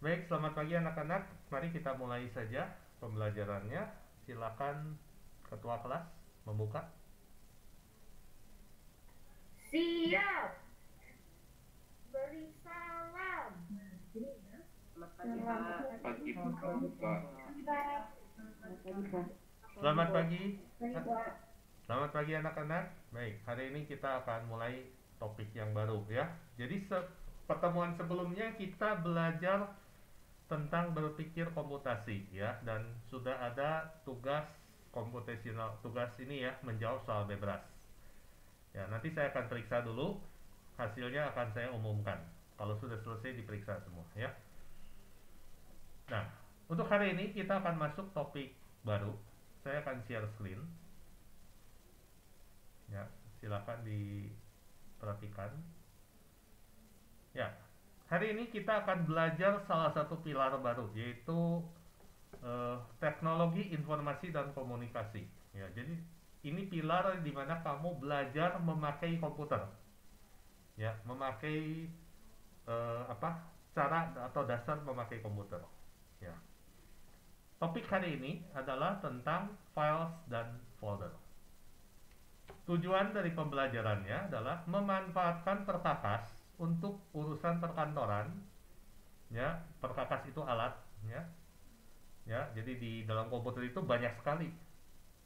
Baik, selamat pagi anak-anak. Mari kita mulai saja pembelajarannya. Silakan ketua kelas membuka. Siap. Beri salam. Selamat pagi, Pak. Selamat pagi. Selamat pagi anak-anak. Baik, hari ini kita akan mulai topik yang baru ya. Jadi pertemuan sebelumnya kita belajar tentang berpikir komputasi ya, dan sudah ada tugas komputasional, tugas ini ya, menjawab soal bebas. Ya, nanti saya akan periksa dulu, hasilnya akan saya umumkan kalau sudah selesai diperiksa semua ya. Nah, untuk hari ini kita akan masuk topik baru. Saya akan share screen. Ya, silakan diperhatikan. Ya, hari ini kita akan belajar salah satu pilar baru, yaitu teknologi informasi dan komunikasi. Ya, jadi ini pilar di mana kamu belajar memakai komputer. Ya, memakai cara atau dasar memakai komputer. Ya. Topik hari ini adalah tentang files dan folder. Tujuan dari pembelajarannya adalah memanfaatkan perkakas untuk urusan perkantoran. Ya, perkakas itu alat, ya. Ya, jadi di dalam komputer itu banyak sekali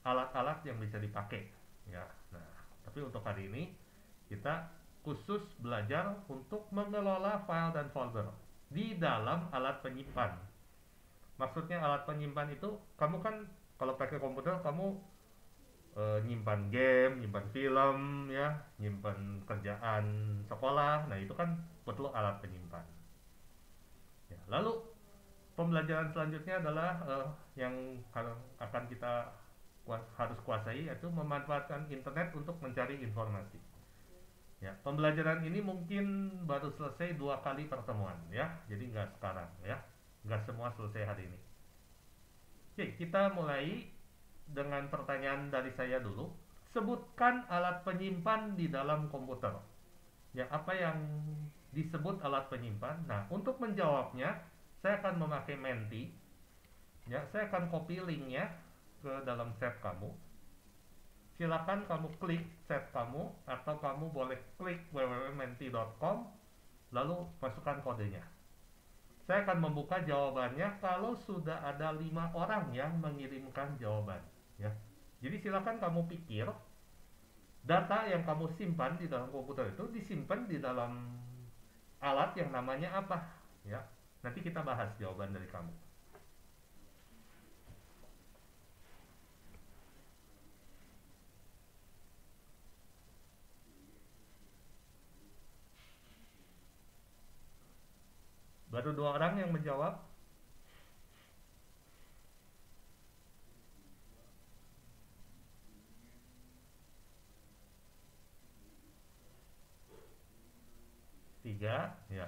alat-alat yang bisa dipakai. Ya. Nah, tapi untuk hari ini kita khusus belajar untuk mengelola file dan folder di dalam alat penyimpan. Maksudnya alat penyimpan itu, kamu kan kalau pakai komputer kamu nyimpan game, nyimpan film, ya, nyimpan kerjaan sekolah. Nah, itu kan perlu alat penyimpan. Ya, lalu pembelajaran selanjutnya adalah yang akan kita harus kuasai, yaitu memanfaatkan internet untuk mencari informasi. Ya, pembelajaran ini mungkin baru selesai 2 kali pertemuan, ya, jadi nggak sekarang, ya, nggak semua selesai hari ini. Oke, kita mulai dengan pertanyaan dari saya dulu. Sebutkan alat penyimpan di dalam komputer. Ya, apa yang disebut alat penyimpan? Nah, untuk menjawabnya, saya akan memakai Menti. Ya, saya akan copy linknya ke dalam chat kamu. Silakan kamu klik chat kamu, atau kamu boleh klik www.menti.com, lalu masukkan kodenya. Saya akan membuka jawabannya kalau sudah ada 5 orang yang mengirimkan jawaban. Ya. Jadi silakan kamu pikir, data yang kamu simpan di dalam komputer itu disimpan di dalam alat yang namanya apa? Ya. Nanti kita bahas jawaban dari kamu. Baru 2 orang yang menjawab. Tiga, ya.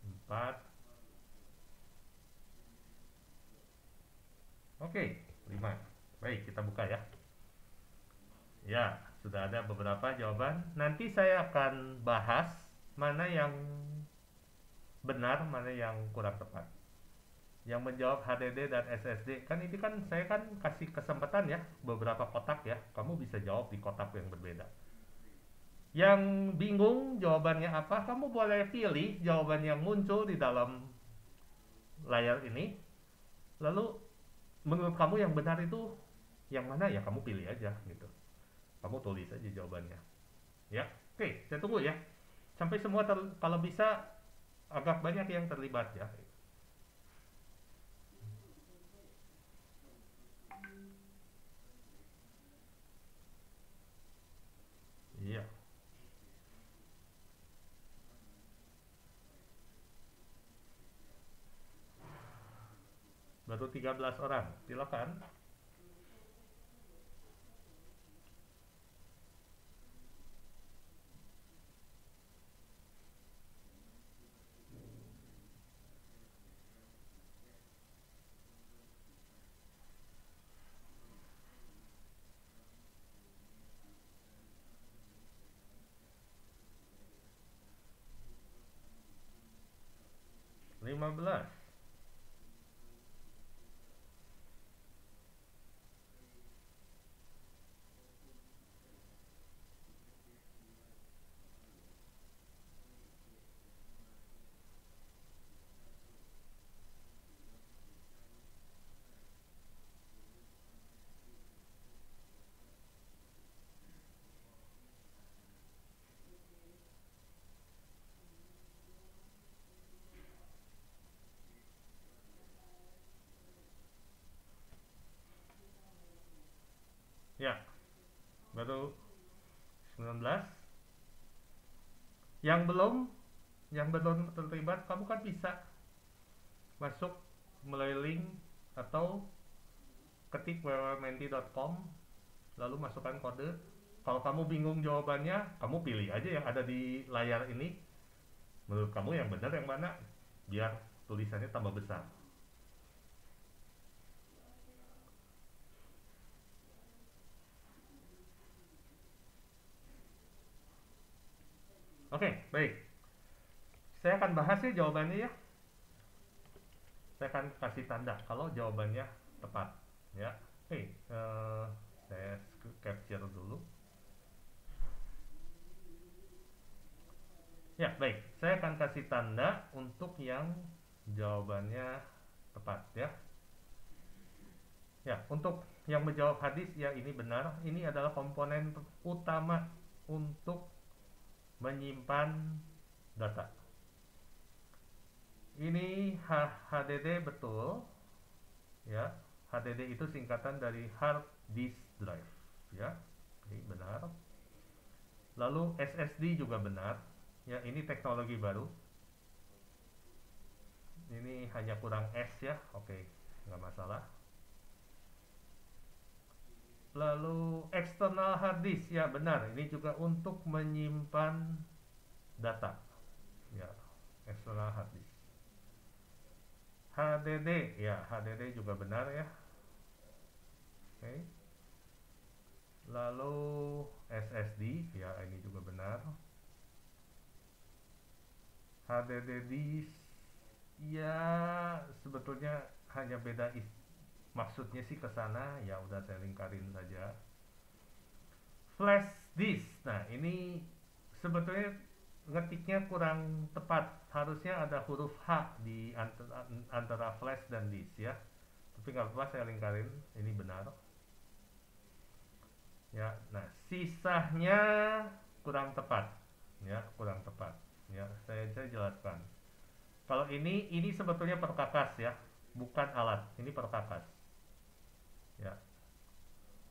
Empat. Oke, 5. Baik, kita buka ya. Ya, sudah ada beberapa jawaban. Nanti saya akan bahas mana yang benar, mana yang kurang tepat. Yang menjawab HDD dan SSD, kan ini kan saya kan kasih kesempatan ya, beberapa kotak ya. Kamu bisa jawab di kotak yang berbeda. Yang bingung jawabannya apa, kamu boleh pilih jawaban yang muncul di dalam layar ini. Lalu menurut kamu yang benar itu yang mana, ya kamu pilih aja gitu. Kamu tulis aja jawabannya. Ya, oke, saya tunggu ya. Sampai semua kalau bisa agak banyak yang terlibat ya. Iya, baru 13 orang. Silakan. 15. Ya, baru 19. Yang belum terlibat, kamu kan bisa masuk melalui link atau ketik www.menti.com lalu masukkan kode. Kalau kamu bingung jawabannya, kamu pilih aja yang ada di layar ini. Menurut kamu yang benar yang mana? Biar tulisannya tambah besar. Oke, baik. Saya akan bahas ya jawabannya ya. Saya akan kasih tanda kalau jawabannya tepat. Ya, oke. Saya capture dulu. Ya, baik. Saya akan kasih tanda untuk yang jawabannya tepat ya. Ya, untuk yang menjawab hadis ya ini benar. Ini adalah komponen utama untuk menyimpan data. Ini HDD betul. Ya, HDD itu singkatan dari hard disk drive. Ya, ini benar. Lalu SSD juga benar. Ya, ini teknologi baru. Ini hanya kurang S ya. Oke, nggak masalah. Lalu external hard disk ya benar, ini juga untuk menyimpan data ya, external hard disk. HDD ya, HDD juga benar ya. Oke. Lalu SSD ya, ini juga benar. HDD disk ya sebetulnya hanya beda maksudnya sih ke sana, ya udah saya lingkarin saja. Flash disk. Nah, ini sebetulnya ngetiknya kurang tepat. Harusnya ada huruf H di antara flash dan disk ya. Tapi nggak apa-apa, saya lingkarin. Ini benar. Ya, nah sisanya kurang tepat. Ya, kurang tepat. Ya, saya jelaskan. Kalau ini sebetulnya perkakas ya, bukan alat. Ini perkakas. Ya,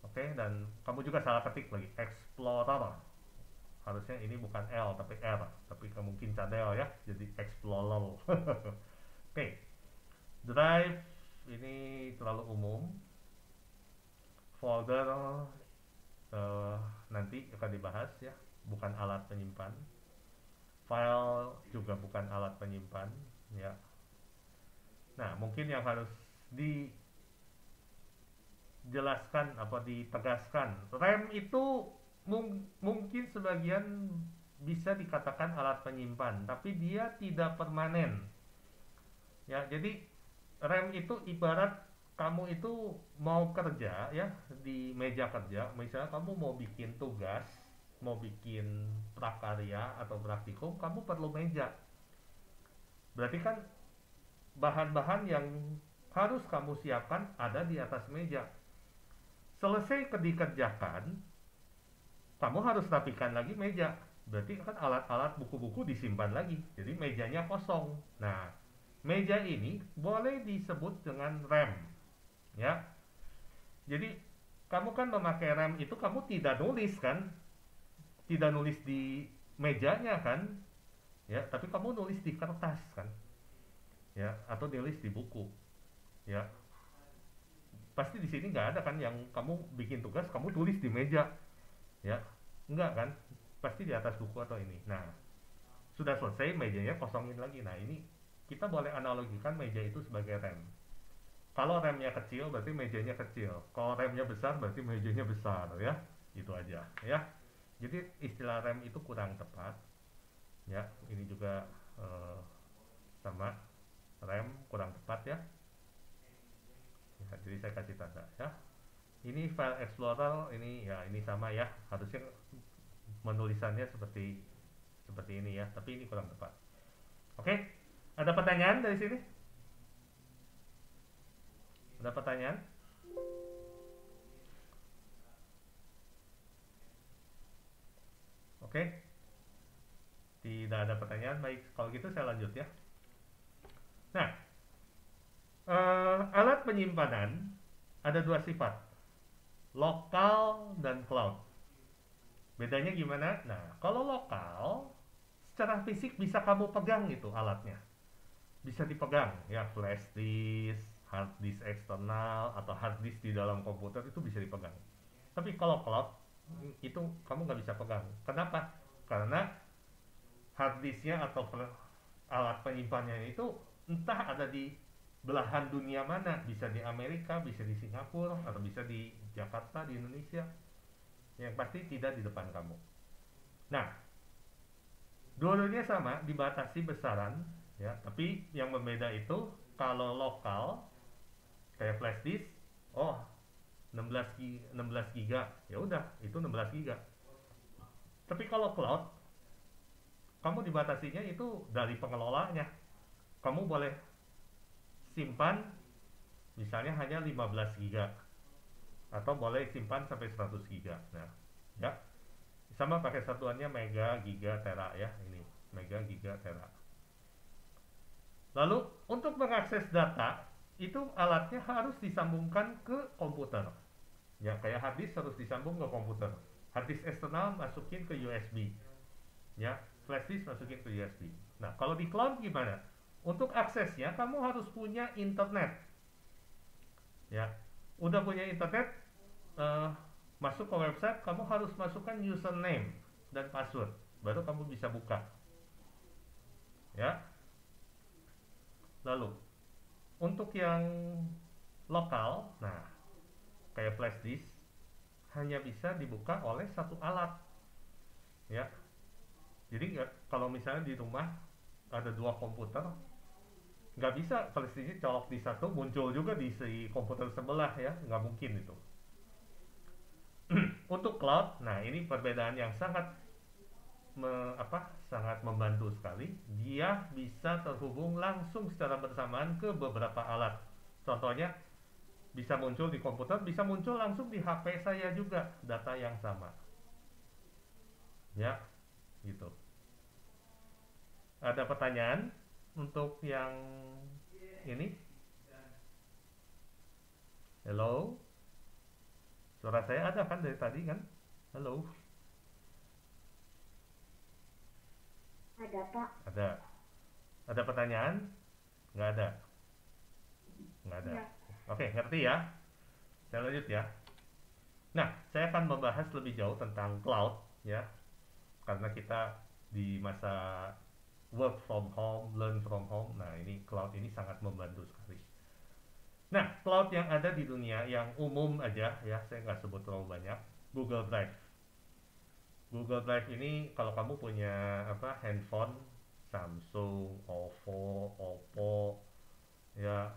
oke, dan kamu juga salah ketik lagi, Explorer. Harusnya ini bukan L tapi R, tapi mungkin cadel ya, jadi Explorer. Oke, drive ini terlalu umum. Folder nanti akan dibahas ya, bukan alat penyimpan. File juga bukan alat penyimpan ya. Nah, mungkin yang harus dijelaskan apa ditegaskan, RAM itu mungkin sebagian bisa dikatakan alat penyimpan, tapi dia tidak permanen ya. Jadi RAM itu ibarat kamu itu mau kerja ya di meja kerja, misalnya kamu mau bikin tugas, mau bikin prakarya atau praktikum, kamu perlu meja. Berarti kan bahan-bahan yang harus kamu siapkan ada di atas meja. Selesai dikerjakan, kamu harus rapikan lagi meja. Berarti kan alat-alat buku-buku disimpan lagi. Jadi mejanya kosong. Nah, meja ini boleh disebut dengan RAM. Ya. Jadi kamu kan memakai RAM itu kamu tidak nulis kan? Tidak nulis di mejanya kan? Ya, tapi kamu nulis di kertas kan? Ya, atau nulis di buku. Ya. Pasti di sini nggak ada kan yang kamu bikin tugas kamu tulis di meja. Ya, enggak kan? Pasti di atas buku atau ini. Nah, sudah selesai mejanya kosongin lagi. Nah, ini kita boleh analogikan meja itu sebagai RAM. Kalau RAM-nya kecil berarti mejanya kecil. Kalau RAM-nya besar berarti mejanya besar ya. Itu aja ya. Jadi istilah RAM itu kurang tepat. Ya, ini juga sama. RAM kurang tepat ya. Ya, jadi saya kasih tanda ya. Ini file explorer, ini ya, ini sama ya, harusnya menulisannya seperti ini ya, tapi ini kurang tepat. Oke, ada pertanyaan dari sini? Ada pertanyaan? Oke, tidak ada pertanyaan. Baik, kalau gitu saya lanjut ya. Nah, alat penyimpanan ada dua sifat, lokal dan cloud. Bedanya gimana? Nah, kalau lokal, secara fisik bisa kamu pegang itu alatnya. Bisa dipegang, ya, flash disk, hard disk eksternal, atau hard disk di dalam komputer itu bisa dipegang. Tapi kalau cloud, itu kamu nggak bisa pegang. Kenapa? Karena hard disknya atau alat penyimpanannya itu entah ada di belahan dunia mana, bisa di Amerika, bisa di Singapura, atau bisa di Jakarta, di Indonesia. Yang pasti tidak di depan kamu. Nah, dua-duanya sama, dibatasi besaran, ya. Tapi yang berbeda itu kalau lokal kayak flash disk, oh 16 giga, ya udah itu 16 giga. Tapi kalau cloud, kamu dibatasinya itu dari pengelolanya. Kamu boleh simpan misalnya hanya 15 giga atau boleh simpan sampai 100 giga. Nah, ya. Sama pakai satuannya mega, giga, tera ya, ini mega, giga, tera. Lalu untuk mengakses data itu alatnya harus disambungkan ke komputer. Ya, kayak hard disk harus disambung ke komputer. Hard disk eksternal masukin ke USB. Ya, flash disk masukin ke USB. Nah, kalau di cloud gimana? Untuk aksesnya kamu harus punya internet. Ya, udah punya internet, masuk ke website, kamu harus masukkan username dan password, baru kamu bisa buka. Ya. Lalu, untuk yang lokal, nah, kayak flash disk, hanya bisa dibuka oleh satu alat. Ya. Jadi kalau misalnya di rumah ada dua komputer, nggak bisa flash disk colok di satu, muncul juga di si komputer sebelah ya, nggak mungkin itu. Untuk cloud, nah ini perbedaan yang sangat sangat membantu sekali. Dia bisa terhubung langsung secara bersamaan ke beberapa alat. Contohnya bisa muncul di komputer, bisa muncul langsung di HP saya juga data yang sama. Ya, gitu. Ada pertanyaan untuk yang ini? Hello? Suara saya ada kan dari tadi kan? Halo? Ada, Pak. Ada. Ada pertanyaan? Nggak ada? Nggak ada. Ya. Oke, ngerti ya? Saya lanjut ya. Nah, saya akan membahas lebih jauh tentang cloud ya. Karena kita di masa work from home, learn from home. Nah, ini cloud ini sangat membantu sekali. Nah, cloud yang ada di dunia yang umum aja ya, saya nggak sebut terlalu banyak. Google Drive. Google Drive ini kalau kamu punya handphone Samsung, OVO, Oppo, ya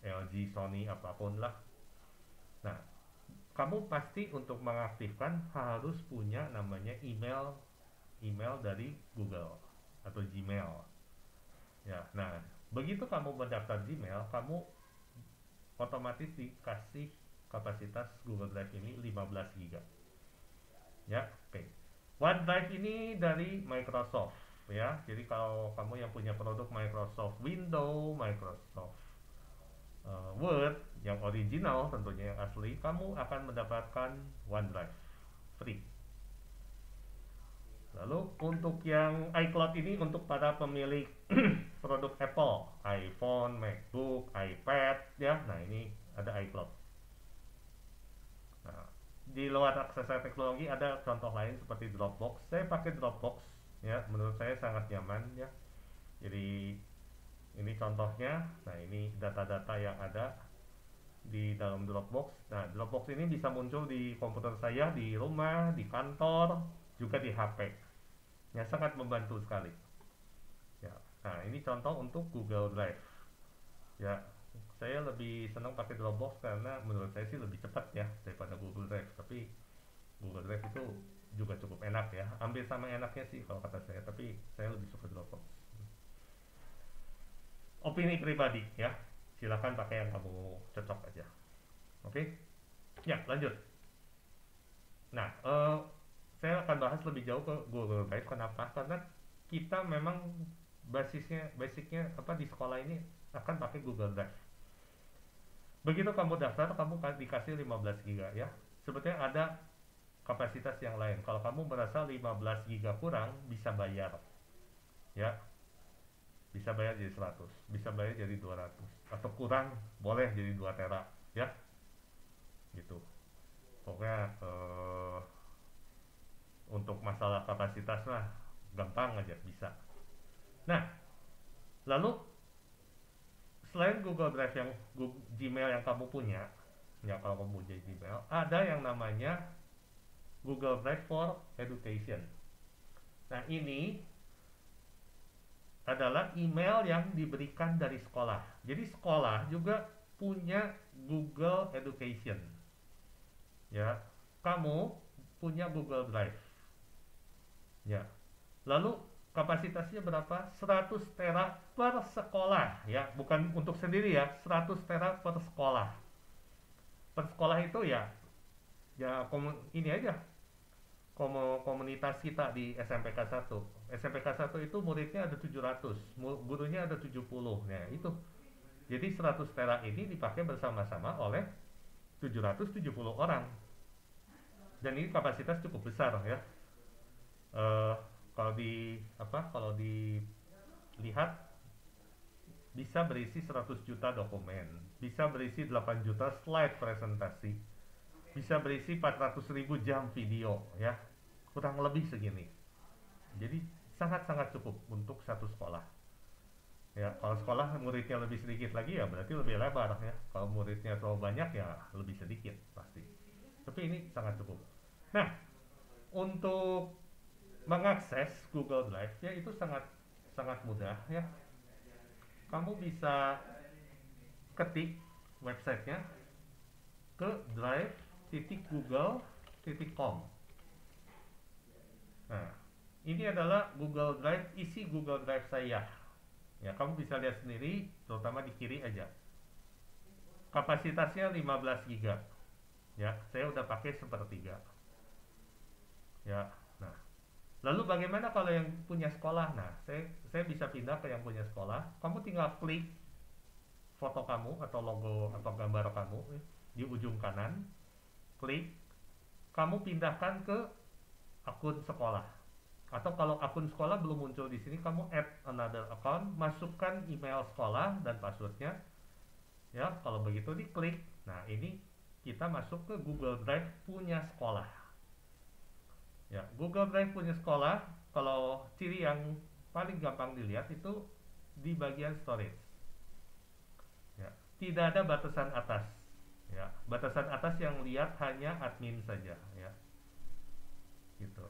LG, Sony, apapun lah. Nah, kamu pasti untuk mengaktifkan harus punya namanya email dari Google atau Gmail. Ya, nah begitu kamu mendaftar Gmail, kamu otomatis dikasih kapasitas Google Drive ini 15 GB. Ya, oke. OneDrive ini dari Microsoft ya. Jadi kalau kamu yang punya produk Microsoft Windows, Microsoft Word yang original tentunya yang asli, kamu akan mendapatkan OneDrive free. Lalu untuk yang iCloud ini untuk para pemilik produk Apple, iPhone, MacBook, iPad ya. Nah, ini ada iCloud. Nah, di luar akses teknologi ada contoh lain seperti Dropbox. Saya pakai Dropbox ya, menurut saya sangat nyaman ya. Jadi ini contohnya. Nah, ini data-data yang ada di dalam Dropbox. Nah, Dropbox ini bisa muncul di komputer saya, di rumah, di kantor, juga di HP. Ya, sangat membantu sekali. Ya. Nah, ini contoh untuk Google Drive. Ya, saya lebih senang pakai Dropbox karena menurut saya sih lebih cepat ya daripada Google Drive. Tapi Google Drive itu juga cukup enak ya, hampir sama enaknya sih kalau kata saya. Tapi saya lebih suka Dropbox. Opini pribadi ya, silakan pakai yang kamu cocok aja. Oke, ya lanjut. Nah, saya akan bahas lebih jauh ke Google Drive. Kenapa? Karena kita memang basicnya apa di sekolah ini akan pakai Google Drive. Begitu kamu daftar, kamu dikasih 15 GB ya. Sebetulnya ada kapasitas yang lain. Kalau kamu merasa 15 GB kurang, bisa bayar. Ya, bisa bayar jadi 100, bisa bayar jadi 200. Atau kurang, boleh jadi 2 tera, ya. Gitu. Pokoknya untuk masalah kapasitas mah gampang aja bisa. Nah, lalu selain Google Drive yang Gmail yang kamu punya, ya kalau kamu punya Gmail, ada yang namanya Google Drive for Education. Nah, ini adalah email yang diberikan dari sekolah. Jadi sekolah juga punya Google Education. Ya, kamu punya Google Drive. Ya. Lalu kapasitasnya berapa? 100 tera per sekolah ya, bukan untuk sendiri ya, 100 tera per sekolah. Per sekolah itu ya ini aja komunitas kita di SMPK 1. SMPK 1 itu muridnya ada 700, gurunya ada 70. Nah, itu. Jadi 100 tera ini dipakai bersama-sama oleh 770 orang. Dan ini kapasitas cukup besar ya. Kalau dilihat bisa berisi 100 juta dokumen, bisa berisi 8 juta slide presentasi, bisa berisi 400.000 jam video ya, kurang lebih segini. Jadi sangat-sangat cukup untuk satu sekolah ya. Kalau sekolah muridnya lebih sedikit lagi ya berarti lebih lebar ya. Kalau muridnya terlalu banyak ya lebih sedikit pasti, tapi ini sangat cukup. Nah, untuk mengakses Google Drive ya itu sangat mudah ya. Kamu bisa ketik websitenya ke drive.google.com. Nah, ini adalah Google Drive, isi Google Drive saya. Ya, kamu bisa lihat sendiri, terutama di kiri aja. Kapasitasnya 15 GB. Ya, saya udah pakai sepertiga. Ya, nah. Lalu bagaimana kalau yang punya sekolah? Nah, saya bisa pindah ke yang punya sekolah. Kamu tinggal klik foto kamu atau logo atau gambar kamu di ujung kanan, klik, kamu pindahkan ke akun sekolah. Atau kalau akun sekolah belum muncul di sini, kamu add another account, masukkan email sekolah dan passwordnya. Ya, kalau begitu diklik. Nah, ini kita masuk ke Google Drive punya sekolah. Ya, Google Drive punya sekolah, kalau ciri yang paling gampang dilihat itu di bagian storage. Ya, tidak ada batasan atas. Ya, batasan atas yang lihat hanya admin saja ya. Gitu.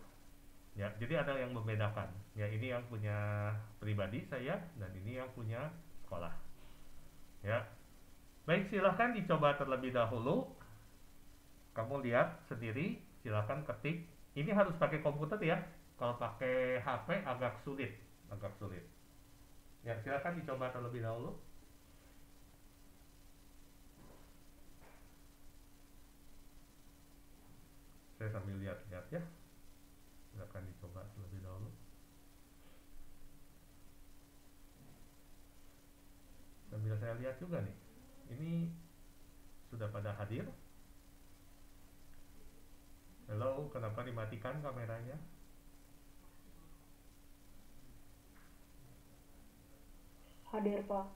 Ya, jadi ada yang membedakan. Ya, ini yang punya pribadi saya dan ini yang punya sekolah. Ya. Baik, silahkan dicoba terlebih dahulu. Kamu lihat sendiri, silahkan ketik. Ini harus pakai komputer ya. Kalau pakai HP agak sulit. Ya, silahkan dicoba terlebih dahulu. Saya sambil lihat-lihat ya. Silahkan dicoba terlebih dahulu. Sambil saya lihat juga nih. Ini sudah pada hadir. Halo, kenapa dimatikan kameranya? Hadir, Pak.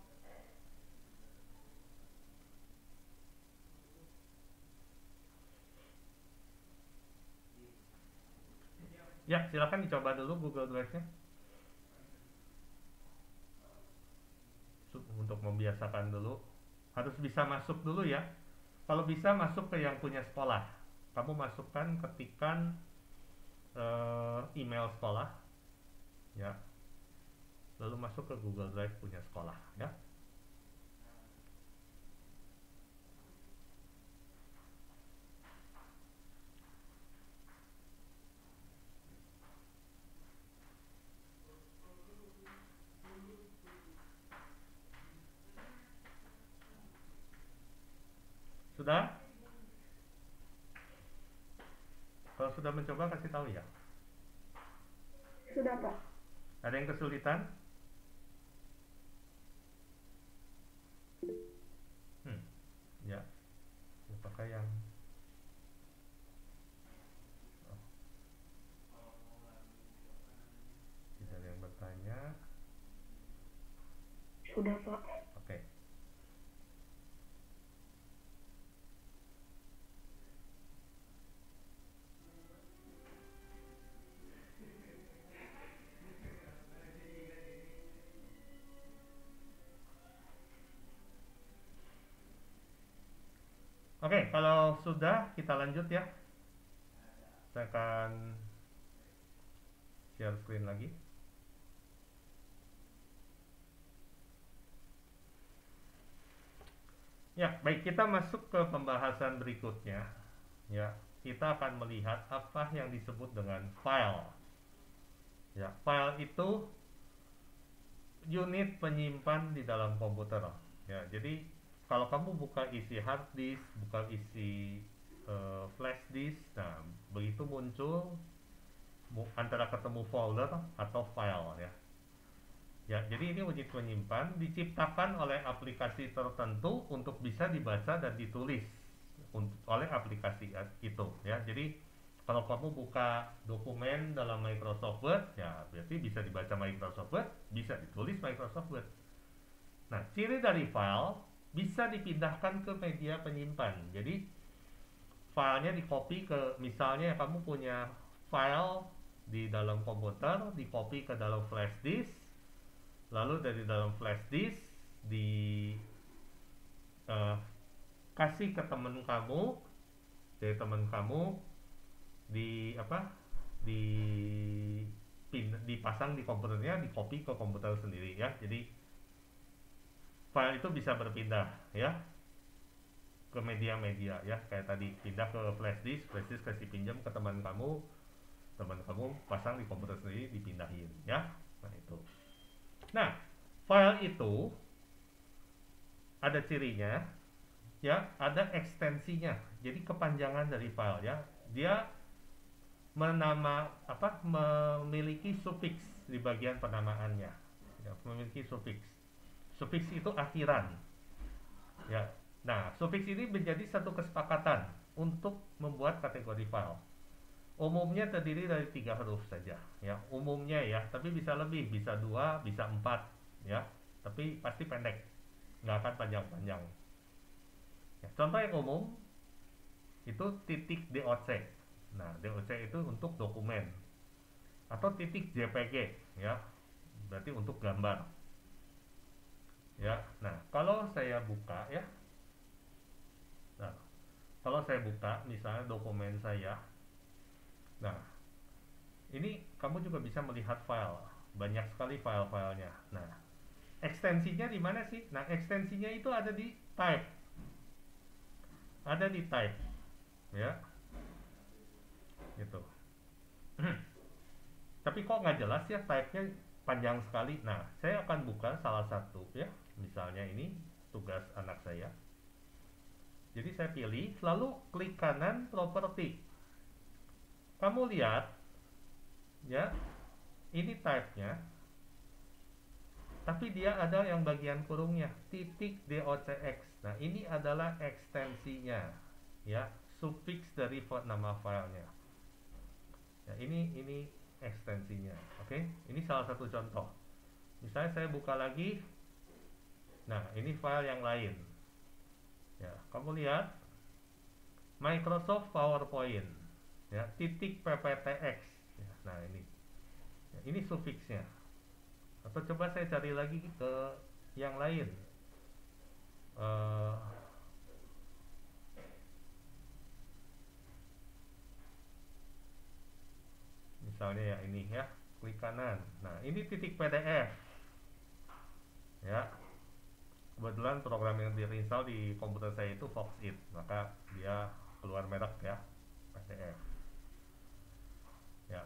Ya, silakan dicoba dulu Google Drive-nya. Untuk membiasakan dulu. Harus bisa masuk dulu ya. Kalau bisa masuk ke yang punya sekolah. Kamu masukkan, ketikan email sekolah. Ya. Lalu masuk ke Google Drive punya sekolah ya. sudah mencoba kasih tahu ya. Sudah, Pak. Ada yang kesulitan? Ya. Apakah yang tidak ada yang bertanya? Sudah, Pak. Oke. Oke, kalau sudah kita lanjut ya. Saya akan share screen lagi. Ya, baik, kita masuk ke pembahasan berikutnya. Ya, kita akan melihat apa yang disebut dengan file. Ya, file itu unit penyimpan di dalam komputer. Ya, jadi kalau kamu buka isi hard disk, buka isi flash disk, nah begitu muncul antara ketemu folder atau file ya. Ya, jadi ini unit penyimpan diciptakan oleh aplikasi tertentu untuk bisa dibaca dan ditulis oleh aplikasi itu ya. Jadi kalau kamu buka dokumen dalam Microsoft Word, ya berarti bisa dibaca Microsoft Word, bisa ditulis Microsoft Word. Nah, ciri dari file bisa dipindahkan ke media penyimpan. Jadi filenya di-copy ke, misalnya kamu punya file di dalam komputer, di-copy ke dalam flash disk, lalu dari dalam flash disk kasih ke teman kamu, dari teman kamu dipasang di komputernya, di-copy ke komputer sendiri ya. Jadi file itu bisa berpindah ya ke media-media ya, kayak tadi pindah ke flash disk kasih pinjam ke teman kamu pasang di komputer sendiri, dipindahin ya. Nah itu. Nah, file itu ada cirinya ya, ada ekstensinya. Jadi kepanjangan dari file ya, dia memiliki sufiks di bagian penamaannya ya, memiliki sufiks. Sufiks itu akhiran ya. Nah, sufiks ini menjadi satu kesepakatan untuk membuat kategori file. Umumnya terdiri dari 3 huruf saja ya, umumnya ya, tapi bisa lebih, bisa 2, bisa 4 ya, tapi pasti pendek, nggak akan panjang-panjang ya. Contoh yang umum itu titik .doc. Nah, .doc itu untuk dokumen, atau titik .jpg ya, berarti untuk gambar ya. Nah, kalau saya buka ya, nah kalau saya buka misalnya dokumen saya, nah ini kamu juga bisa melihat file, banyak sekali file-filenya. Nah, ekstensinya di mana sih? Nah, ekstensinya itu ada di type, ya gitu. Tapi kok nggak jelas ya, type-nya panjang sekali. Nah, saya akan buka salah satu ya, misalnya ini tugas anak saya. Jadi saya pilih, lalu klik kanan properti. Kamu lihat ya, ini type-nya, tapi dia ada yang bagian kurungnya, titik .docx. Nah, ini adalah ekstensinya ya, sufiks dari nama filenya ya. Ini ekstensinya. Oke, ini salah satu contoh. Misalnya saya buka lagi, nah ini file yang lain ya, kamu lihat Microsoft PowerPoint ya, titik pptx ya. Nah ini sufiksnya. Atau coba saya cari lagi ke yang lain, misalnya ya ini ya, klik kanan. Nah ini titik PDF ya. Kebetulan program yang diinstal di komputer saya itu Foxit, maka dia keluar merek ya, PDF ya.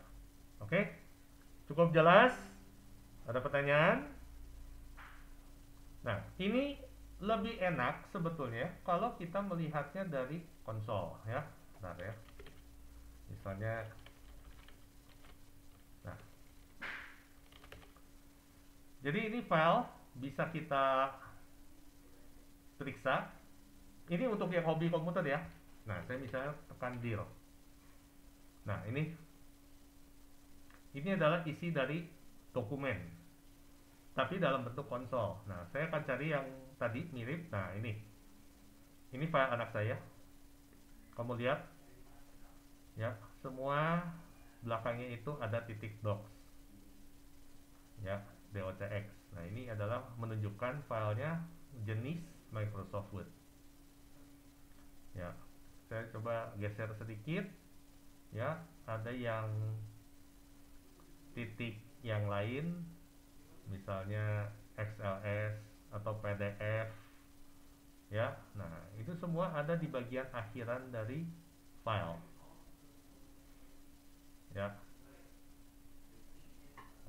Oke, cukup jelas? Ada pertanyaan? Nah, ini lebih enak sebetulnya kalau kita melihatnya dari konsol ya. Bentar ya. Misalnya, nah, jadi ini file bisa kita periksa. Ini untuk yang hobi komputer ya. Nah, saya misalnya tekan dir. Nah, ini adalah isi dari dokumen, tapi dalam bentuk konsol. Nah, saya akan cari yang tadi mirip. Nah, ini file anak saya. Kamu lihat ya, semua belakangnya itu ada titik docs ya, docx. Nah, ini adalah menunjukkan filenya jenis Microsoft Word ya. Saya coba geser sedikit ya, ada yang titik yang lain, misalnya XLS atau PDF ya. Nah, itu semua ada di bagian akhiran dari file ya.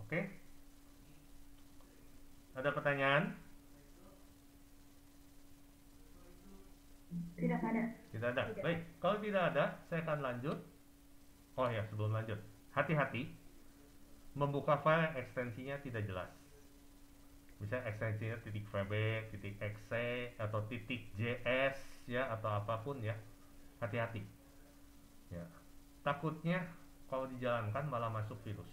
Oke, ada pertanyaan? Tidak ada. Tidak ada. Baik, kalau tidak ada, saya akan lanjut. Oh ya, sebelum lanjut, hati-hati membuka file yang ekstensinya tidak jelas. Misalnya ekstensinya .vb, .exe, atau .js ya, atau apapun ya. Hati-hati. Ya. Takutnya kalau dijalankan malah masuk virus.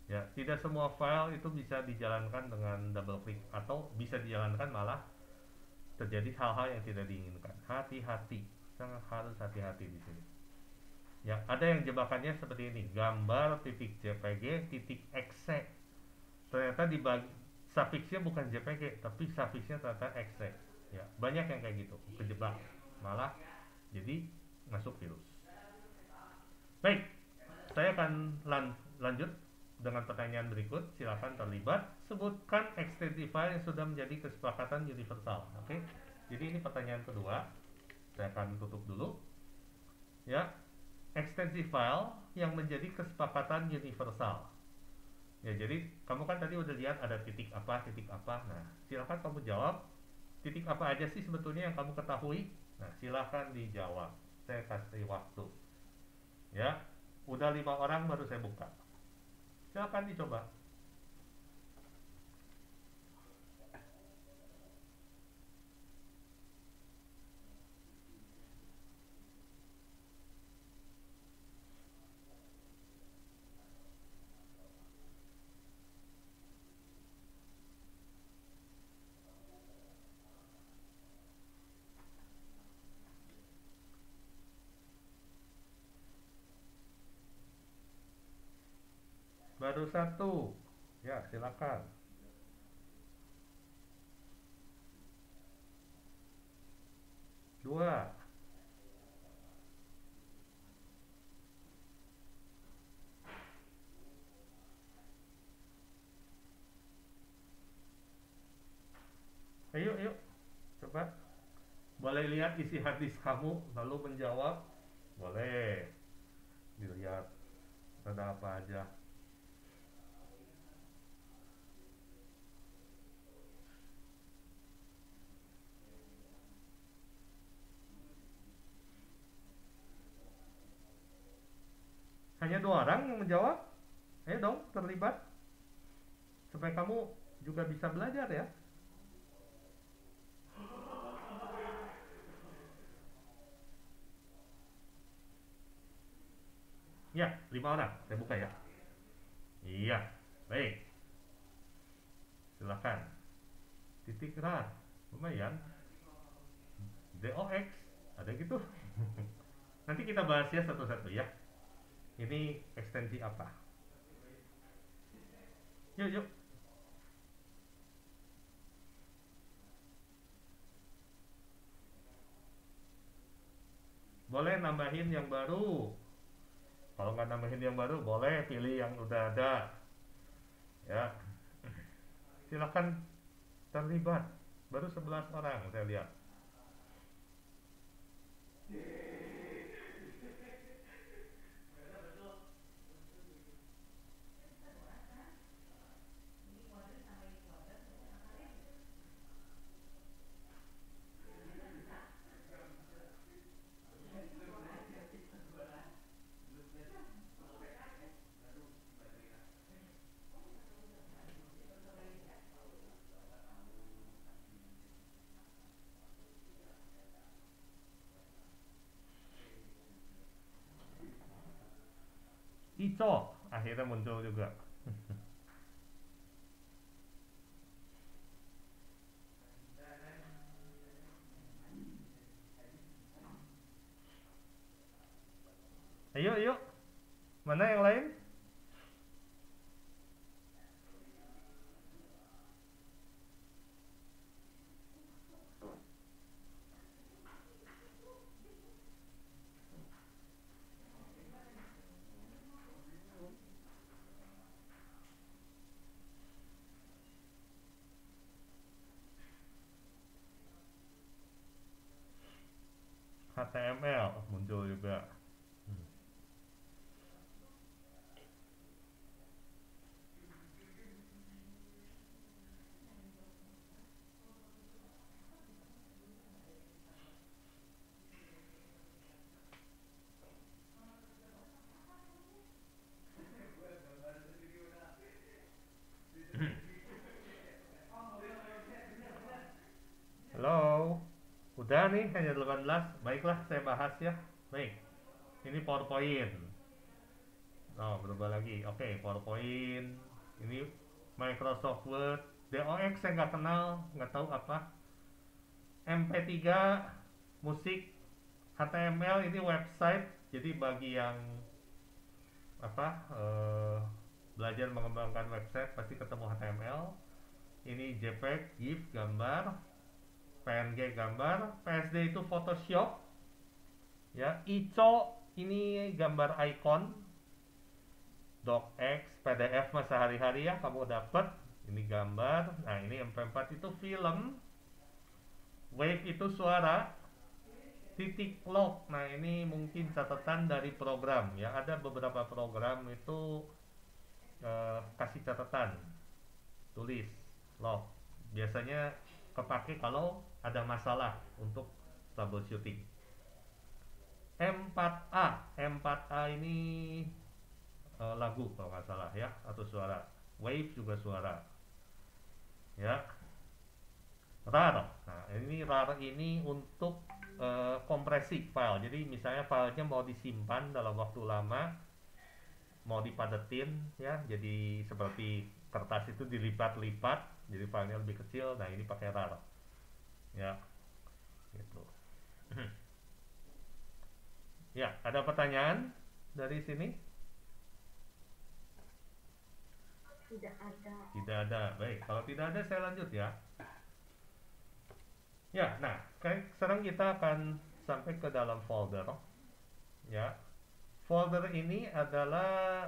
Ya, tidak semua file itu bisa dijalankan dengan double click, atau bisa dijalankan malah terjadi hal-hal yang tidak diinginkan. Hati-hati, sangat harus hati-hati di sini. Ya, ada yang jebakannya seperti ini, gambar .jpg .exe. Ternyata suffixnya bukan jpg, tapi suffixnya ternyata exe. Ya, banyak yang kayak gitu, kejebak, malah jadi masuk virus. Baik, saya akan lanjut dengan pertanyaan berikut. Silakan terlibat. Sebutkan extensive file yang sudah menjadi kesepakatan universal. Oke. Jadi ini pertanyaan kedua. Saya akan tutup dulu. Ya, extensive file yang menjadi kesepakatan universal. Ya, jadi kamu kan tadi udah lihat ada titik apa, titik apa. Nah, silakan kamu jawab. Titik apa aja sih sebetulnya yang kamu ketahui? Nah, silakan dijawab. Saya kasih waktu. Ya, udah 5 orang baru saya buka. Silakan dicoba. Baru satu. Ya, silakan. Dua. Ayo, ayo. Coba. Boleh lihat isi hard disk kamu lalu menjawab. Boleh. Dilihat ada apa aja. Hanya 2 orang yang menjawab. Ayo dong, terlibat. Supaya kamu juga bisa belajar ya. Ya, 5 orang. Saya buka ya. Iya, baik. Silakan. Titik rar. Lumayan. DOX. Ada gitu. Nanti kita bahas ya satu-satu ya. Ini ekstensi apa? Yuk, yuk. Boleh nambahin yang baru. Kalau nggak nambahin yang baru, boleh pilih yang udah ada. Ya, silakan terlibat. Baru 11 orang saya lihat. Ico akhirnya muncul juga. Ayo, yuk. Mana yang lain? HTML muncul juga. Halo. Udah nih hanya 18. Baiklah, saya bahas ya. Baik. Ini PowerPoint. Oh, berubah lagi. Oke, PowerPoint. Ini Microsoft Word. DOX saya nggak kenal, nggak tahu apa. MP3, musik, HTML ini website. Jadi bagi yang apa belajar mengembangkan website pasti ketemu HTML. Ini JPEG, GIF, gambar, PNG gambar, PSD itu Photoshop. Ya, ICO ini gambar icon, docx, PDF mah sehari-hari ya kamu dapat. Ini gambar. Nah, ini MP4 itu film, wave itu suara, titik log. Nah, ini mungkin catatan dari program ya. Ada beberapa program itu kasih catatan, tulis log. Biasanya kepake kalau ada masalah untuk troubleshooting. M4A ini lagu kalau nggak salah ya, atau suara. Wave juga suara ya. RAR, nah ini RAR ini untuk kompresi file. Jadi misalnya filenya mau disimpan dalam waktu lama, mau dipadetin ya, jadi seperti kertas itu dilipat-lipat jadi filenya lebih kecil. Nah, ini pakai RAR ya, gitu. Ya, ada pertanyaan dari sini? Tidak ada. Tidak ada. Baik, kalau tidak ada saya lanjut ya. Ya, nah, sekarang kita akan sampai ke dalam folder. Ya, folder ini adalah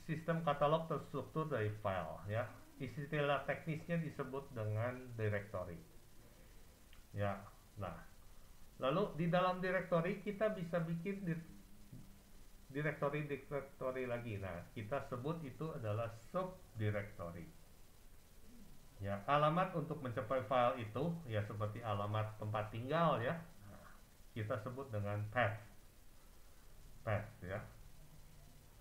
sistem katalog terstruktur dari file. Ya, istilah teknisnya disebut dengan directory. Ya, nah, lalu di dalam directory kita bisa bikin directory lagi. Nah, kita sebut itu adalah subdirectory. Ya, alamat untuk mencapai file itu ya seperti alamat tempat tinggal ya. Nah, kita sebut dengan path. Path ya.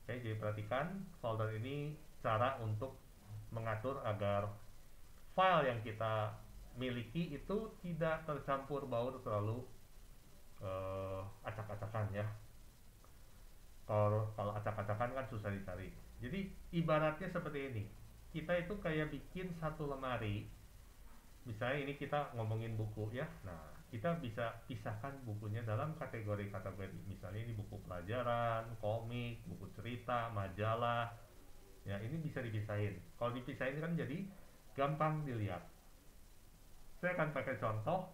Oke, jadi perhatikan folder ini cara untuk mengatur agar file yang kita miliki itu tidak tercampur baur terlalu acak-acakan ya. Kalau acak-acakan kan susah dicari. Jadi ibaratnya seperti ini. Kita itu kayak bikin satu lemari. Misalnya ini kita ngomongin buku ya. Nah, kita bisa pisahkan bukunya dalam kategori-kategori. Misalnya ini buku pelajaran, komik, buku cerita, majalah. Ya, ini bisa dipisahin. Kalau dipisahin kan jadi gampang dilihat. Saya akan pakai contoh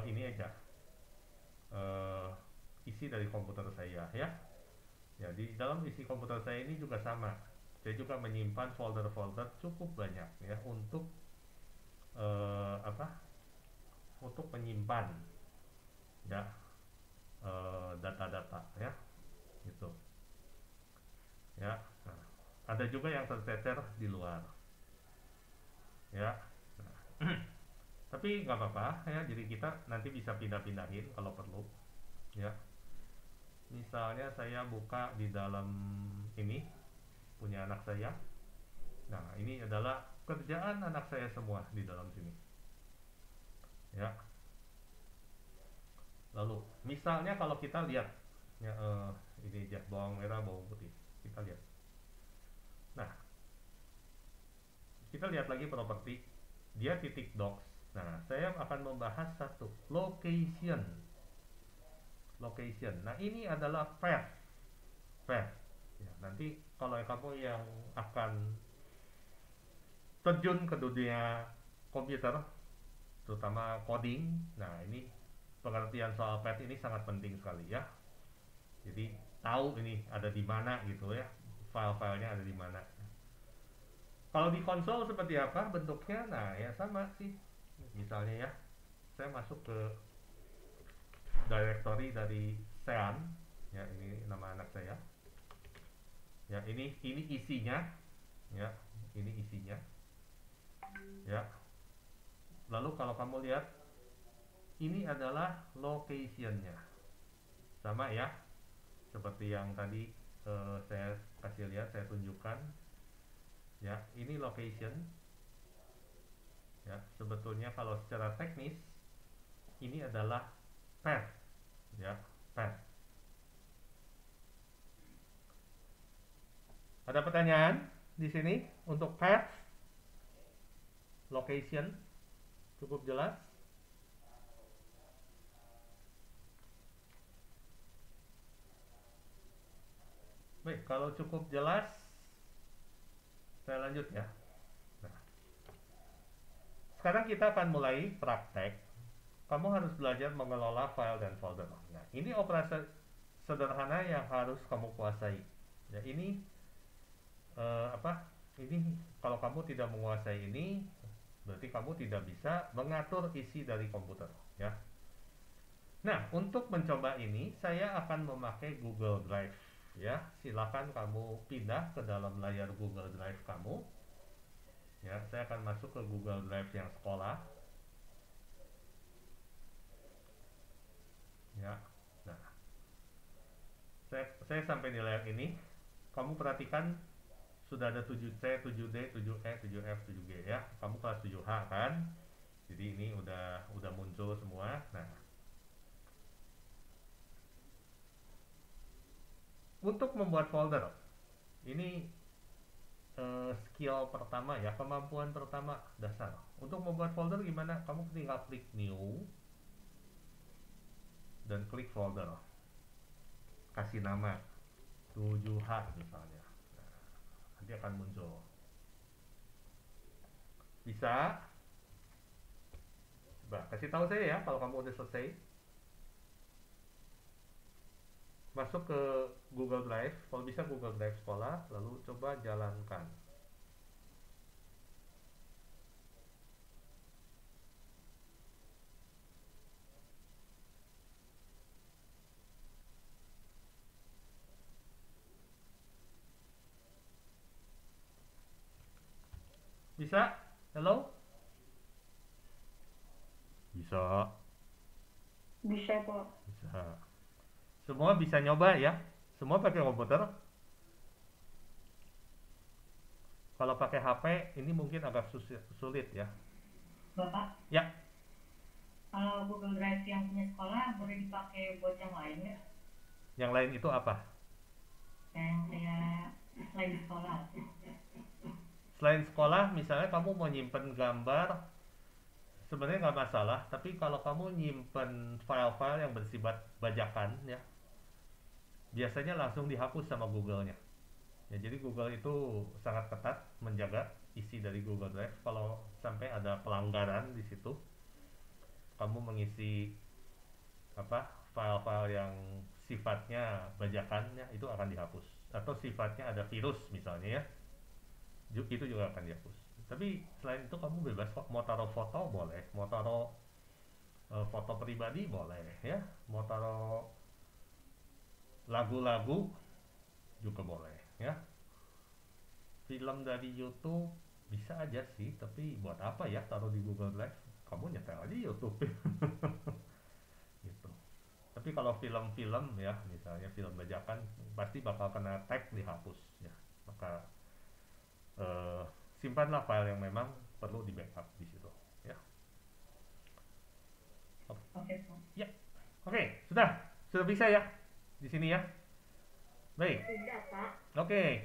ini aja. Isi dari komputer saya ya. Ya, di dalam isi komputer saya ini juga sama. Saya juga menyimpan folder-folder cukup banyak ya untuk untuk menyimpan ya data-data ya gitu ya. Nah, ada juga yang tercecer di luar ya. Nah, tapi nggak apa-apa ya, jadi kita nanti bisa pindah-pindahin kalau perlu ya. Misalnya saya buka di dalam ini punya anak saya. Nah, ini adalah kerjaan anak saya semua di dalam sini ya. Lalu misalnya kalau kita lihat ya, ini aja bawang merah bawang putih. Kita lihat. Nah, kita lihat lagi properti. Dia titik docs. Nah, saya akan membahas satu, location. Location. Nah, ini adalah path. Path. Ya, nanti kalau kamu yang akan terjun ke dunia komputer, terutama coding, nah ini pengertian soal path ini sangat penting sekali ya. Jadi tahu ini ada di mana gitu ya, file-filenya ada di mana. Kalau di konsol seperti apa bentuknya? Nah ya sama sih. Misalnya ya, saya masuk ke directory dari Sean, ya ini nama anak saya. Ya ini isinya, ya ini isinya. Ya. Lalu kalau kamu lihat, ini adalah location-nya. Sama ya, seperti yang tadi saya kasih lihat, saya tunjukkan. Ya, ini location. Ya, sebetulnya kalau secara teknis ini adalah path. Ya, path. Ada pertanyaan di sini untuk path, location, cukup jelas? Baik, kalau cukup jelas, saya lanjut ya. Nah, sekarang kita akan mulai praktek. Kamu harus belajar mengelola file dan folder. Nah, ini operasi sederhana yang harus kamu kuasai. Ya, ini Ini kalau kamu tidak menguasai ini, berarti kamu tidak bisa mengatur isi dari komputer. Ya. Nah, untuk mencoba ini, saya akan memakai Google Drive. Ya, silakan kamu pindah ke dalam layar Google Drive kamu. Ya, saya akan masuk ke Google Drive yang sekolah. Ya, nah, saya sampai di layar ini. Kamu perhatikan sudah ada 7C, 7D, 7E, 7F, 7G ya. Kamu kelas 7H kan? Jadi ini udah muncul semua. Nah, untuk membuat folder, ini skill pertama ya, kemampuan pertama dasar. Untuk membuat folder gimana? Kamu tinggal klik new dan klik folder. Kasih nama 7H misalnya. Nah, nanti akan muncul. Bisa? Coba kasih tahu saya ya kalau kamu udah selesai. Masuk ke Google Drive, kalau bisa Google Drive sekolah, lalu coba jalankan. Bisa? Hello? Bisa. Bisa kok. Bisa. Semua bisa nyoba ya. Semua pakai komputer. Kalau pakai HP ini mungkin agak sulit ya. Bapak, Ya, kalau Google Drive yang punya sekolah boleh dipakai buat yang lain ya? yang lain itu apa? Yang saya selain sekolah. Selain sekolah, misalnya kamu mau nyimpen gambar, sebenarnya nggak masalah. Tapi kalau kamu nyimpen file-file yang bersifat bajakan ya, biasanya langsung dihapus sama Google-nya. Ya, jadi Google itu sangat ketat menjaga isi dari Google Drive. Kalau sampai ada pelanggaran di situ, kamu mengisi file-file yang sifatnya bajakannya itu akan dihapus. Atau sifatnya ada virus misalnya ya, itu juga akan dihapus. Tapi selain itu kamu bebas kok, mau taruh foto boleh, mau taruh foto pribadi boleh ya, mau taruh lagu-lagu juga boleh ya. Film dari YouTube bisa aja sih, tapi buat apa ya taruh di Google Drive? Kamu nyetel aja YouTube. Gitu. Tapi kalau film-film ya, misalnya film bajakan, pasti bakal kena tag dihapus ya. Maka simpanlah file yang memang perlu di backup di situ ya. Oke, Pak. Ya. Oke, sudah bisa ya di sini ya. Baik. Sudah, Pak. Oke,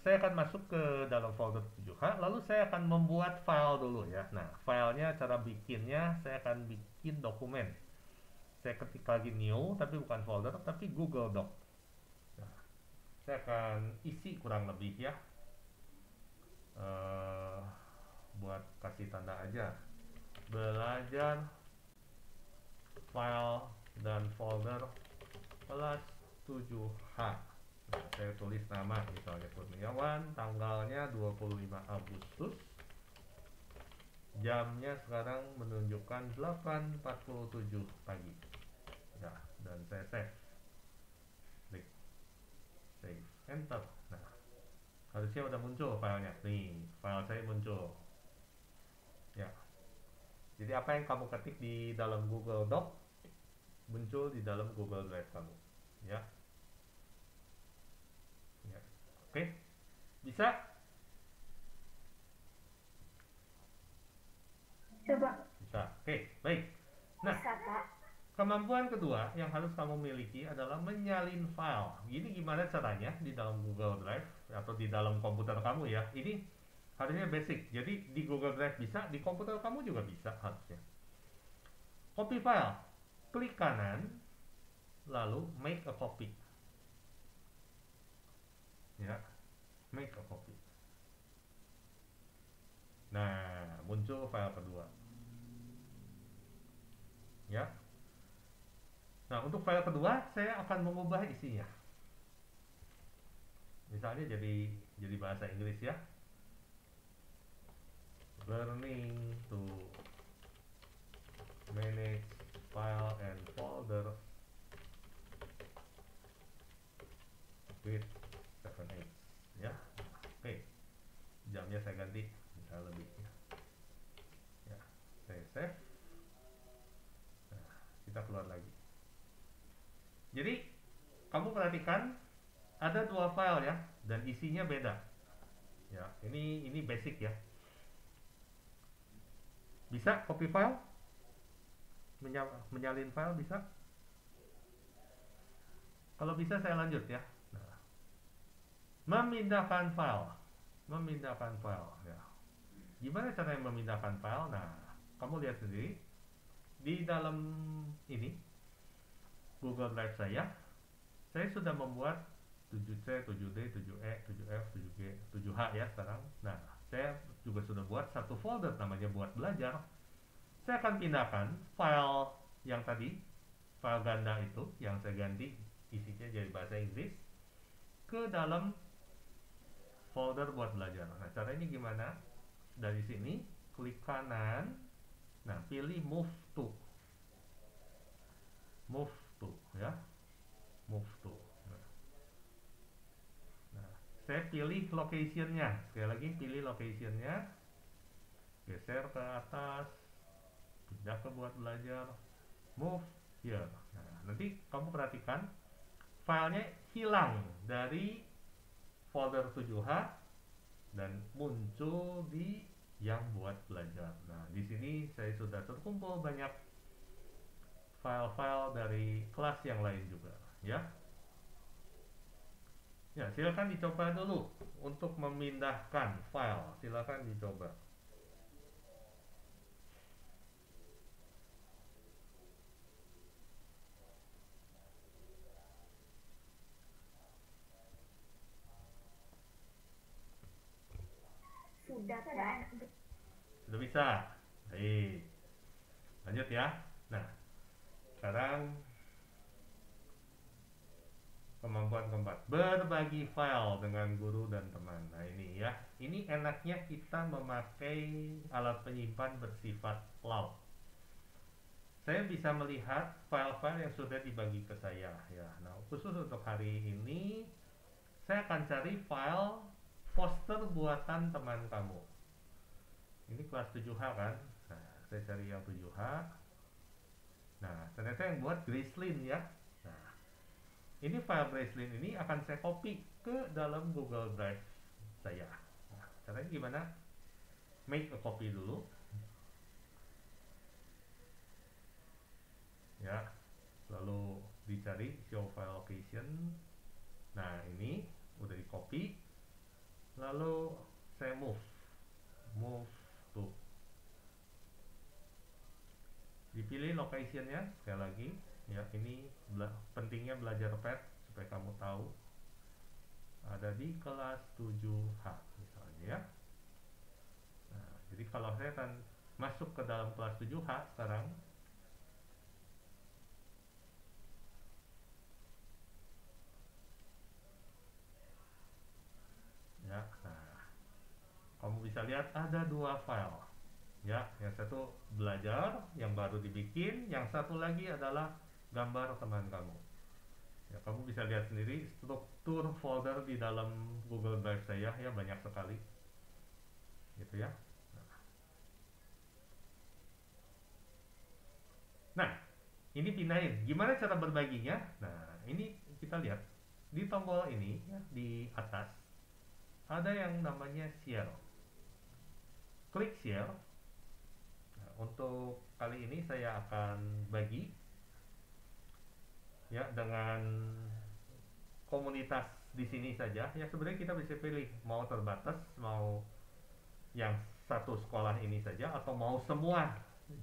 saya akan masuk ke dalam folder 7H, lalu saya akan membuat file dulu ya. Nah, filenya cara bikinnya saya akan bikin dokumen. Saya ketik lagi new, tapi bukan folder, tapi Google Doc. Nah, saya akan isi kurang lebih ya. Eh, buat kasih tanda aja. Belajar file dan folder plus 7H. Nah, saya tulis nama misalnya Kurniawan, tanggalnya 25 Agustus. Jamnya sekarang menunjukkan 8.47 pagi. Ya, dan saya save. Klik save, enter. Nah, harusnya udah muncul filenya. Nih, file saya muncul. Ya. Jadi apa yang kamu ketik di dalam Google Doc muncul di dalam Google Drive kamu. Ya. Ya. Oke. Bisa? Coba. Bisa. Oke, baik. Nah, Bisa, Pak. kemampuan kedua yang harus kamu miliki adalah menyalin file. Ini gimana caranya di dalam Google Drive atau di dalam komputer kamu ya. Ini harusnya basic. Jadi di Google Drive bisa, di komputer kamu juga bisa harusnya. Copy file. Klik kanan, lalu make a copy. Ya, make a copy. Nah, muncul file kedua. Ya. Nah, untuk file kedua saya akan mengubah isinya. Misalnya jadi bahasa Inggris ya. Learning to manage file and folder with 7H ya. Oke. Jamnya saya ganti bisa lebih ya. Ya, saya save. Nah, kita keluar lagi. Jadi kamu perhatikan ada dua file ya dan isinya beda. Ya, ini basic ya. Bisa copy file? Menyalin file bisa? Kalau bisa saya lanjut ya. Nah, memindahkan file. Memindahkan file ya. Gimana caranya memindahkan file? Nah, kamu lihat sendiri di dalam ini Google Drive saya sudah membuat 7C, 7D, 7E, 7F, 7G, 7H ya sekarang. Nah, saya juga sudah buat satu folder namanya buat belajar. Saya akan pindahkan file yang tadi, file ganda itu yang saya ganti isinya jadi bahasa Inggris ke dalam folder buat belajar. Nah, caranya gimana? Dari sini klik kanan, nah pilih move to, ya, move to. Nah, saya pilih locationnya, sekali lagi pilih locationnya, geser ke atas, pindah ke buat belajar, move here. Nah, nanti kamu perhatikan filenya hilang dari folder 7H dan muncul di yang buat belajar. Nah, di sini saya sudah terkumpul banyak file-file dari kelas yang lain juga, ya. Ya, silakan dicoba dulu untuk memindahkan file. Silakan dicoba. Sudah, Pak. Sudah bisa. Baik. Lanjut ya. Nah, sekarang kemampuan keempat, berbagi file dengan guru dan teman. Nah, ini ya. Ini enaknya kita memakai alat penyimpan bersifat cloud. Saya bisa melihat file-file yang sudah dibagi ke saya ya. Nah, khusus untuk hari ini saya akan cari file poster buatan teman kamu. Ini kelas 7H kan? Nah, saya cari yang 7H. Nah, ternyata yang buat Gracelyn ya. Nah, ini file Gracelyn ini akan saya copy ke dalam Google Drive saya. Nah, caranya gimana? Make a copy dulu. Ya, lalu dicari show file location. Nah, ini udah di copy, lalu saya move to, dipilih locationnya sekali lagi ya. Ini pentingnya belajar pet supaya kamu tahu ada di kelas 7H misalnya ya. Nah, jadi kalau saya akan masuk ke dalam kelas 7H sekarang ya. Nah, kamu bisa lihat ada dua file ya. Yang satu belajar yang baru dibikin, yang satu lagi adalah gambar teman kamu ya. Kamu bisa lihat sendiri struktur folder di dalam Google Drive saya ya, banyak sekali gitu ya. Nah, ini pindahin. Gimana cara berbaginya? Nah, ini kita lihat di tombol ini ya, di atas ada yang namanya share. Klik share. Nah, untuk kali ini saya akan bagi ya dengan komunitas di sini saja ya. Sebenarnya kita bisa pilih mau terbatas, mau yang satu sekolah ini saja, atau mau semua.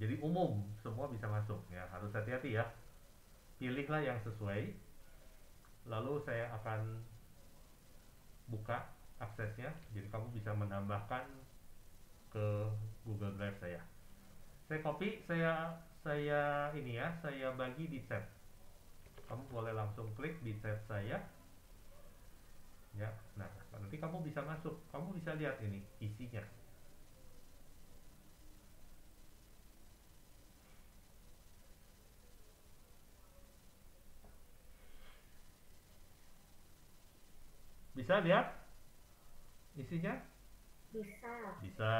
Jadi umum, semua bisa masuk ya. Harus hati-hati ya. Pilihlah yang sesuai. Lalu saya akan buka aksesnya. Jadi kamu bisa menambahkan ke Google Drive saya. Saya copy, saya ini ya, saya bagi di tab. Kamu boleh langsung klik di tab saya. Ya. Nah, nanti kamu bisa masuk. Kamu bisa lihat ini isinya. Bisa lihat isinya? Bisa. Bisa.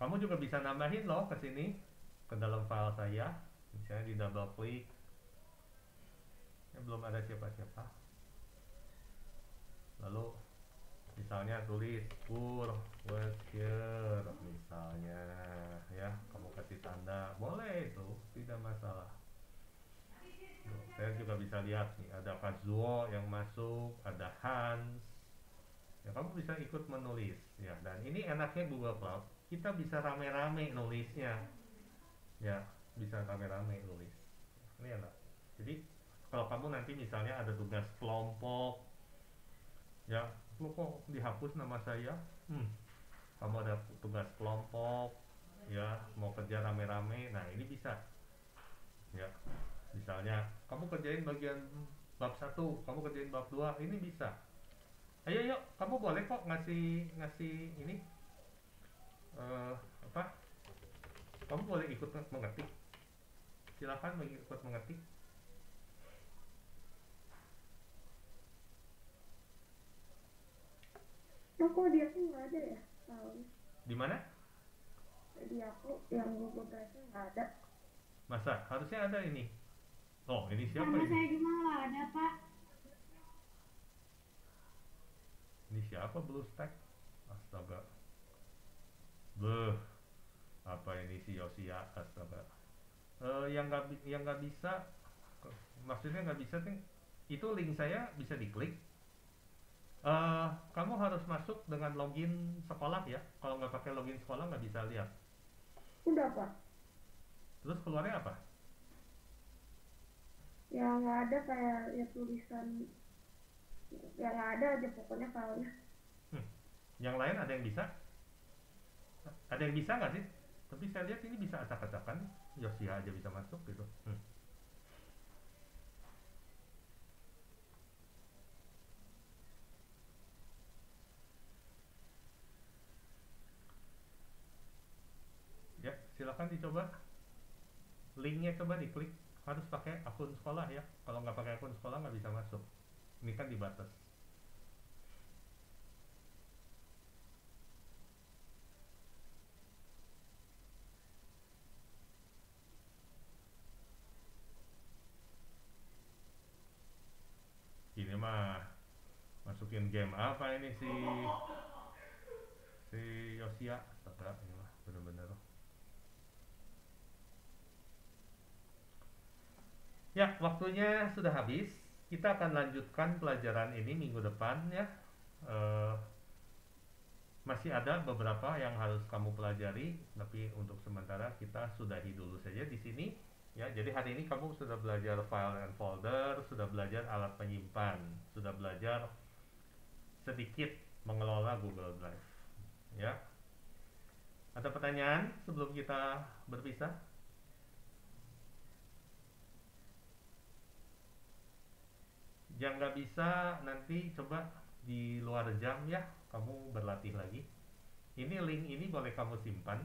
Kamu juga bisa nambahin loh ke sini, ke dalam file saya. Misalnya di double klik. Ya, belum ada siapa-siapa. Lalu misalnya tulis Pur was here misalnya ya, kamu kasih tanda, boleh itu, tidak masalah. Tuh, saya juga bisa lihat nih ada Kazuo yang masuk, ada Hans. Ya, kamu bisa ikut menulis ya. Dan ini enaknya Google Cloud, kita bisa rame-rame nulisnya ya, bisa rame-rame nulis. Ini enak. Jadi kalau kamu nanti misalnya ada tugas kelompok ya, lu kok dihapus nama saya, kamu ada tugas kelompok ya, mau kerja rame-rame, nah ini bisa ya. Misalnya kamu kerjain bagian bab 1, kamu kerjain bab 2, ini bisa. Ayo yuk, kamu boleh kok ngasih ini apa? Kamu boleh ikut mengetik. Silakan ikut mengetik. Kok di aku nggak ada ya? Di mana? Di aku yang Google Drive-nya nggak ada. Masa? Harusnya ada ini. Oh, ini siapa Sama ini? saya juga nggak ada, Pak. Ini siapa BlueStack? Astaga. Beuh. Apa ini si Yosia? Astaga. Yang nggak bisa, maksudnya nggak bisa nih. Itu link saya bisa diklik. Kamu harus masuk dengan login sekolah ya. Kalau nggak pakai login sekolah nggak bisa lihat. Udah, Pak. Terus keluarnya apa? Ya nggak ada, kayak ya tulisan. Ya nggak ada aja pokoknya filenya. Yang lain ada yang bisa? Ada yang bisa nggak sih? Tapi saya lihat ini bisa acak-acakan. Yosia aja bisa masuk gitu. Ya, silakan dicoba. Linknya coba diklik. Harus pakai akun sekolah ya. Kalau nggak pakai akun sekolah nggak bisa masuk. Ini kan dibatas. Ini mah masukin game apa ini si Yosia? Astaga, ini mah bener-bener. Ya, waktunya sudah habis. kita akan lanjutkan pelajaran ini minggu depan ya. Eh, Masih ada beberapa yang harus kamu pelajari, tapi untuk sementara kita sudahi dulu saja di sini ya. Jadi hari ini kamu sudah belajar file and folder, sudah belajar alat penyimpan, sudah belajar sedikit mengelola Google Drive ya. Ada pertanyaan sebelum kita berpisah? Yang nggak bisa nanti coba di luar jam ya, kamu berlatih lagi. Ini link ini boleh kamu simpan,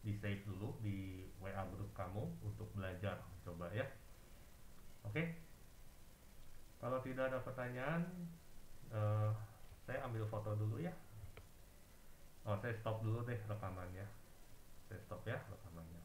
di save dulu di WA group kamu untuk belajar, coba ya. Oke. Kalau tidak ada pertanyaan, saya ambil foto dulu ya. Oh, saya stop dulu deh rekamannya. Saya stop ya rekamannya.